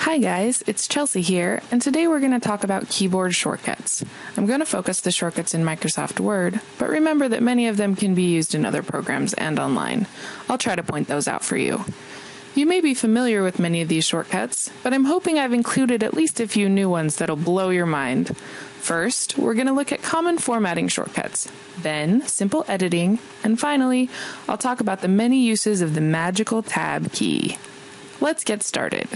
Hi guys, it's Chelsea here, and today we're going to talk about keyboard shortcuts. I'm going to focus the shortcuts in Microsoft Word, but remember that many of them can be used in other programs and online. I'll try to point those out for you. You may be familiar with many of these shortcuts, but I'm hoping I've included at least a few new ones that'll blow your mind. First, we're going to look at common formatting shortcuts, then simple editing, and finally, I'll talk about the many uses of the magical Tab key. Let's get started.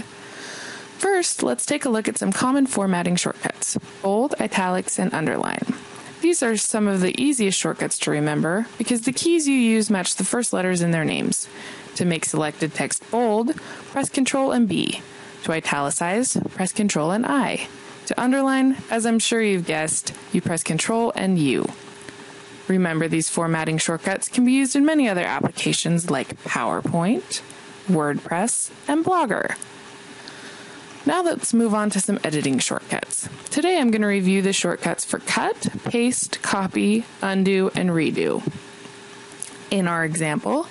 First, let's take a look at some common formatting shortcuts: bold, italics, and underline. These are some of the easiest shortcuts to remember because the keys you use match the first letters in their names. To make selected text bold, press Ctrl and B. To italicize, press Ctrl and I. To underline, as I'm sure you've guessed, you press Ctrl and U. Remember, these formatting shortcuts can be used in many other applications like PowerPoint, WordPress, and Blogger. Now let's move on to some editing shortcuts. Today I'm going to review the shortcuts for cut, paste, copy, undo, and redo. In our example,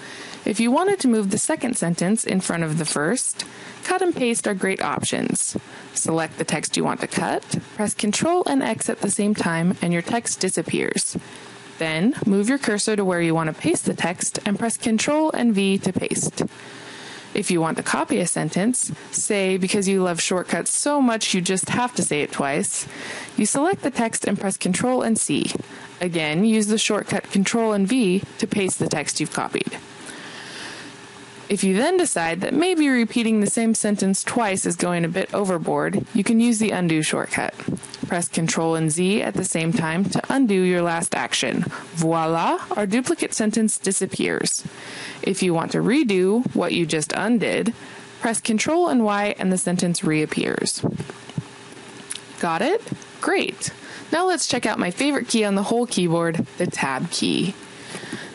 if you wanted to move the second sentence in front of the first, cut and paste are great options. Select the text you want to cut, press Ctrl and X at the same time, and your text disappears. Then, move your cursor to where you want to paste the text and press Ctrl and V to paste. If you want to copy a sentence, say because you love shortcuts so much you just have to say it twice, you select the text and press Ctrl and C. Again, use the shortcut Ctrl and V to paste the text you've copied. If you then decide that maybe repeating the same sentence twice is going a bit overboard, you can use the undo shortcut. Press Ctrl and Z at the same time to undo your last action. Voila, our duplicate sentence disappears. If you want to redo what you just undid, press Ctrl and Y and the sentence reappears. Got it? Great. Now let's check out my favorite key on the whole keyboard, the Tab key.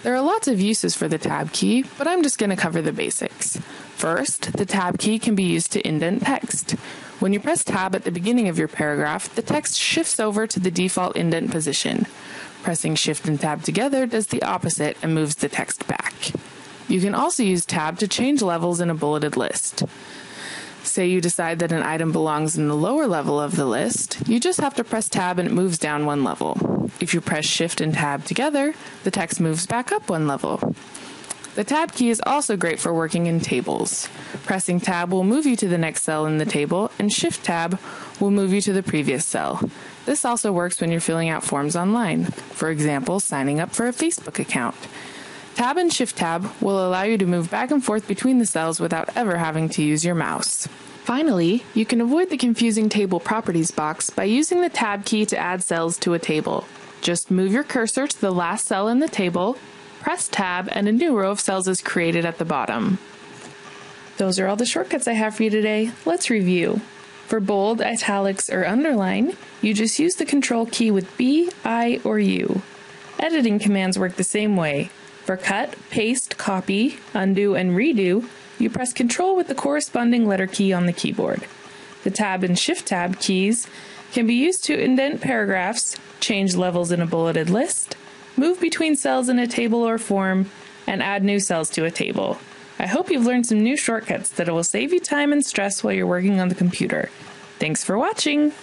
There are lots of uses for the Tab key, but I'm just going to cover the basics. First, the Tab key can be used to indent text. When you press Tab at the beginning of your paragraph, the text shifts over to the default indent position. Pressing Shift and Tab together does the opposite and moves the text back. You can also use Tab to change levels in a bulleted list. Say you decide that an item belongs in the lower level of the list, you just have to press Tab and it moves down one level. If you press Shift and Tab together, the text moves back up one level. The Tab key is also great for working in tables. Pressing Tab will move you to the next cell in the table, and Shift Tab will move you to the previous cell. This also works when you're filling out forms online. For example, signing up for a Facebook account. Tab and Shift Tab will allow you to move back and forth between the cells without ever having to use your mouse. Finally, you can avoid the confusing table properties box by using the Tab key to add cells to a table. Just move your cursor to the last cell in the table, press Tab, and a new row of cells is created at the bottom. Those are all the shortcuts I have for you today. Let's review. For bold, italics, or underline, you just use the Control key with B, I, or U. Editing commands work the same way. For cut, paste, copy, undo, and redo, you press Ctrl with the corresponding letter key on the keyboard. The Tab and Shift Tab keys can be used to indent paragraphs, change levels in a bulleted list, move between cells in a table or form, and add new cells to a table. I hope you've learned some new shortcuts that will save you time and stress while you're working on the computer. Thanks for watching!